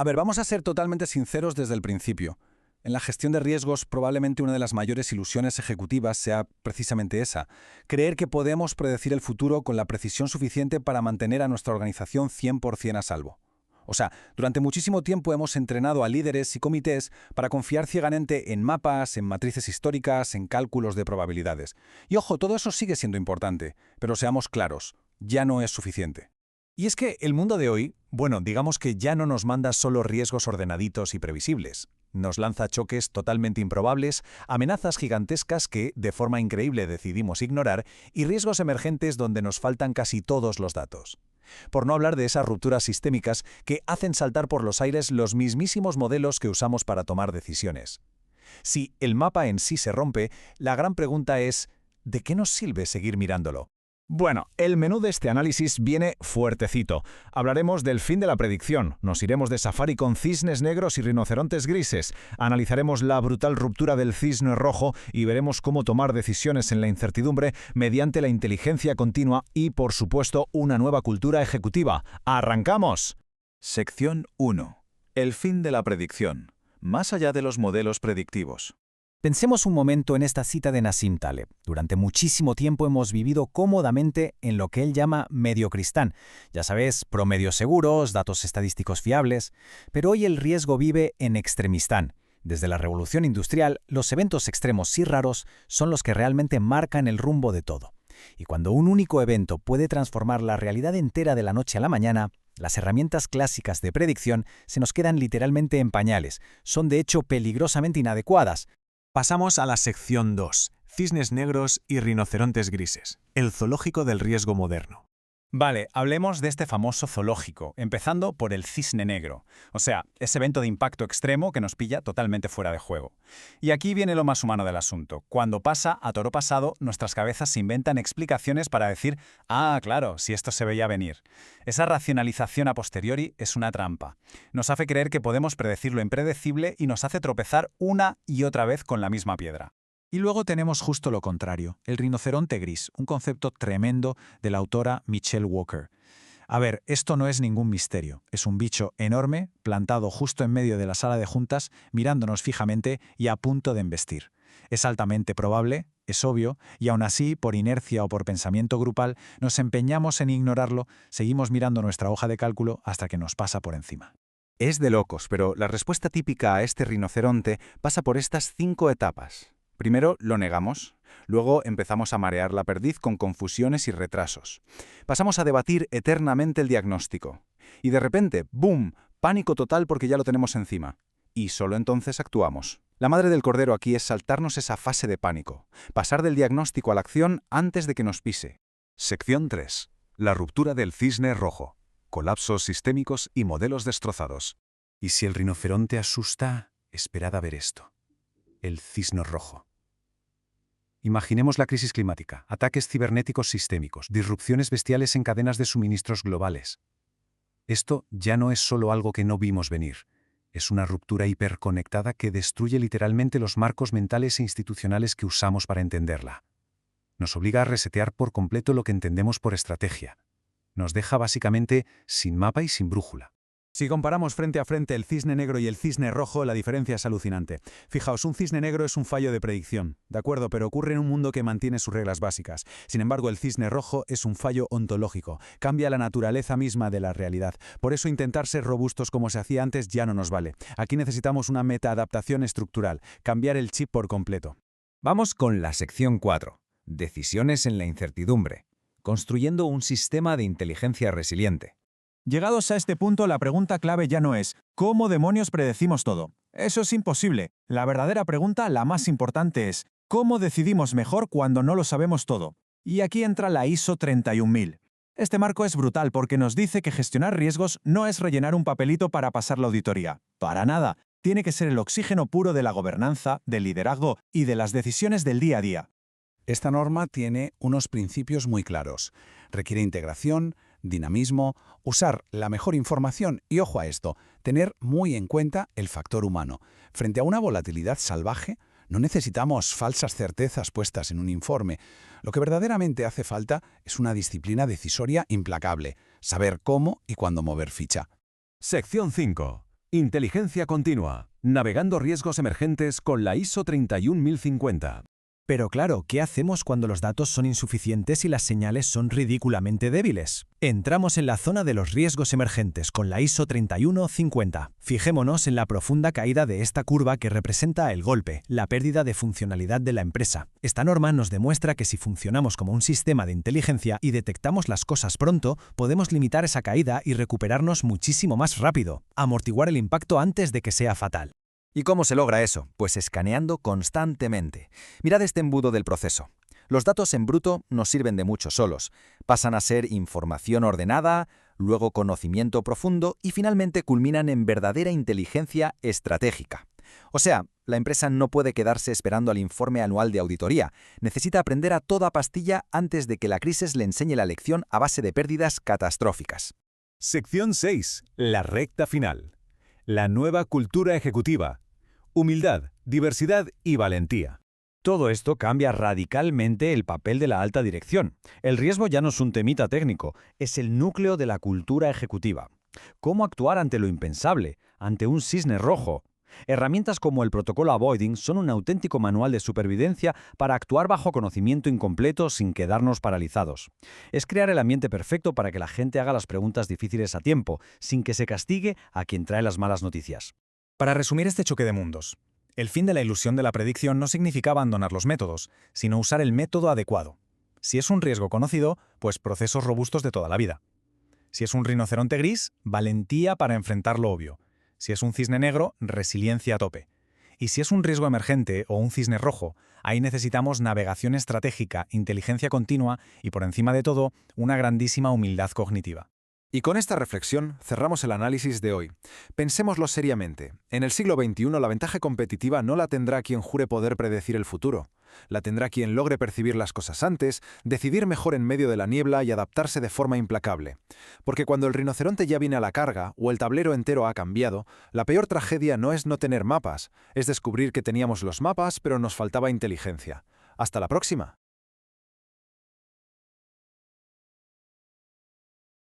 A ver, vamos a ser totalmente sinceros desde el principio. En la gestión de riesgos, probablemente una de las mayores ilusiones ejecutivas sea precisamente esa: creer que podemos predecir el futuro con la precisión suficiente para mantener a nuestra organización 100% a salvo. O sea, durante muchísimo tiempo hemos entrenado a líderes y comités para confiar ciegamente en mapas, en matrices históricas, en cálculos de probabilidades. Y ojo, todo eso sigue siendo importante, pero seamos claros, ya no es suficiente. Y es que el mundo de hoy, bueno, digamos que ya no nos manda solo riesgos ordenaditos y previsibles. Nos lanza choques totalmente improbables, amenazas gigantescas que, de forma increíble, decidimos ignorar y riesgos emergentes donde nos faltan casi todos los datos. Por no hablar de esas rupturas sistémicas que hacen saltar por los aires los mismísimos modelos que usamos para tomar decisiones. Si el mapa en sí se rompe, la gran pregunta es, ¿de qué nos sirve seguir mirándolo? Bueno, el menú de este análisis viene fuertecito. Hablaremos del fin de la predicción, nos iremos de safari con cisnes negros y rinocerontes grises, analizaremos la brutal ruptura del cisne rojo y veremos cómo tomar decisiones en la incertidumbre mediante la inteligencia continua y, por supuesto, una nueva cultura ejecutiva. ¡Arrancamos! Sección 1. El fin de la predicción. Más allá de los modelos predictivos. Pensemos un momento en esta cita de Nassim Taleb. Durante muchísimo tiempo hemos vivido cómodamente en lo que él llama mediocristán. Ya sabes, promedios seguros, datos estadísticos fiables. Pero hoy el riesgo vive en extremistán. Desde la revolución industrial, los eventos extremos y raros son los que realmente marcan el rumbo de todo. Y cuando un único evento puede transformar la realidad entera de la noche a la mañana, las herramientas clásicas de predicción se nos quedan literalmente en pañales. Son de hecho peligrosamente inadecuadas. Pasamos a la sección 2, cisnes negros y rinocerontes grises, el zoológico del riesgo moderno. Vale, hablemos de este famoso zoológico, empezando por el cisne negro, o sea, ese evento de impacto extremo que nos pilla totalmente fuera de juego. Y aquí viene lo más humano del asunto. Cuando pasa, a toro pasado, nuestras cabezas se inventan explicaciones para decir, ah, claro, si esto se veía venir. Esa racionalización a posteriori es una trampa. Nos hace creer que podemos predecir lo impredecible y nos hace tropezar una y otra vez con la misma piedra. Y luego tenemos justo lo contrario, el rinoceronte gris, un concepto tremendo de la autora Michelle Walker. A ver, esto no es ningún misterio. Es un bicho enorme, plantado justo en medio de la sala de juntas, mirándonos fijamente y a punto de embestir. Es altamente probable, es obvio, y aún así, por inercia o por pensamiento grupal, nos empeñamos en ignorarlo, seguimos mirando nuestra hoja de cálculo hasta que nos pasa por encima. Es de locos, pero la respuesta típica a este rinoceronte pasa por estas 5 etapas. Primero lo negamos, luego empezamos a marear la perdiz con confusiones y retrasos. Pasamos a debatir eternamente el diagnóstico. Y de repente, ¡boom!, pánico total porque ya lo tenemos encima. Y solo entonces actuamos. La madre del cordero aquí es saltarnos esa fase de pánico, pasar del diagnóstico a la acción antes de que nos pise. Sección 3. La ruptura del cisne rojo. Colapsos sistémicos y modelos destrozados. Y si el rinoceronte asusta, esperad a ver esto. El cisne rojo. Imaginemos la crisis climática, ataques cibernéticos sistémicos, disrupciones bestiales en cadenas de suministros globales. Esto ya no es solo algo que no vimos venir. Es una ruptura hiperconectada que destruye literalmente los marcos mentales e institucionales que usamos para entenderla. Nos obliga a resetear por completo lo que entendemos por estrategia. Nos deja básicamente sin mapa y sin brújula. Si comparamos frente a frente el cisne negro y el cisne rojo, la diferencia es alucinante. Fijaos, un cisne negro es un fallo de predicción, ¿de acuerdo? Pero ocurre en un mundo que mantiene sus reglas básicas. Sin embargo, el cisne rojo es un fallo ontológico, cambia la naturaleza misma de la realidad. Por eso intentar ser robustos como se hacía antes ya no nos vale. Aquí necesitamos una metaadaptación estructural, cambiar el chip por completo. Vamos con la sección 4, decisiones en la incertidumbre, construyendo un sistema de inteligencia resiliente. Llegados a este punto, la pregunta clave ya no es ¿cómo demonios predecimos todo? Eso es imposible. La verdadera pregunta, la más importante, es ¿cómo decidimos mejor cuando no lo sabemos todo? Y aquí entra la ISO 31000. Este marco es brutal porque nos dice que gestionar riesgos no es rellenar un papelito para pasar la auditoría. Para nada. Tiene que ser el oxígeno puro de la gobernanza, del liderazgo y de las decisiones del día a día. Esta norma tiene unos principios muy claros. Requiere integración, dinamismo, usar la mejor información y, ojo a esto, tener muy en cuenta el factor humano. Frente a una volatilidad salvaje, no necesitamos falsas certezas puestas en un informe. Lo que verdaderamente hace falta es una disciplina decisoria implacable, saber cómo y cuándo mover ficha. Sección 5. Inteligencia continua. Navegando riesgos emergentes con la ISO 31050. Pero claro, ¿qué hacemos cuando los datos son insuficientes y las señales son ridículamente débiles? Entramos en la zona de los riesgos emergentes con la ISO 31050. Fijémonos en la profunda caída de esta curva que representa el golpe, la pérdida de funcionalidad de la empresa. Esta norma nos demuestra que si funcionamos como un sistema de inteligencia y detectamos las cosas pronto, podemos limitar esa caída y recuperarnos muchísimo más rápido, amortiguar el impacto antes de que sea fatal. ¿Y cómo se logra eso? Pues escaneando constantemente. Mirad este embudo del proceso. Los datos en bruto no sirven de mucho solos. Pasan a ser información ordenada, luego conocimiento profundo y finalmente culminan en verdadera inteligencia estratégica. O sea, la empresa no puede quedarse esperando al informe anual de auditoría. Necesita aprender a toda pastilla antes de que la crisis le enseñe la lección a base de pérdidas catastróficas. Sección 6. La recta final. La nueva cultura ejecutiva. Humildad, diversidad y valentía. Todo esto cambia radicalmente el papel de la alta dirección. El riesgo ya no es un temita técnico, es el núcleo de la cultura ejecutiva. ¿Cómo actuar ante lo impensable, ante un cisne rojo? Herramientas como el protocolo Avoiding son un auténtico manual de supervivencia para actuar bajo conocimiento incompleto sin quedarnos paralizados. Es crear el ambiente perfecto para que la gente haga las preguntas difíciles a tiempo, sin que se castigue a quien trae las malas noticias. Para resumir este choque de mundos, el fin de la ilusión de la predicción no significa abandonar los métodos, sino usar el método adecuado. Si es un riesgo conocido, pues procesos robustos de toda la vida. Si es un rinoceronte gris, valentía para enfrentar lo obvio. Si es un cisne negro, resiliencia a tope. Y si es un riesgo emergente o un cisne rojo, ahí necesitamos navegación estratégica, inteligencia continua y, por encima de todo, una grandísima humildad cognitiva. Y con esta reflexión cerramos el análisis de hoy. Pensémoslo seriamente. En el siglo XXI la ventaja competitiva no la tendrá quien jure poder predecir el futuro. La tendrá quien logre percibir las cosas antes, decidir mejor en medio de la niebla y adaptarse de forma implacable. Porque cuando el rinoceronte ya viene a la carga o el tablero entero ha cambiado, la peor tragedia no es no tener mapas, es descubrir que teníamos los mapas pero nos faltaba inteligencia. Hasta la próxima.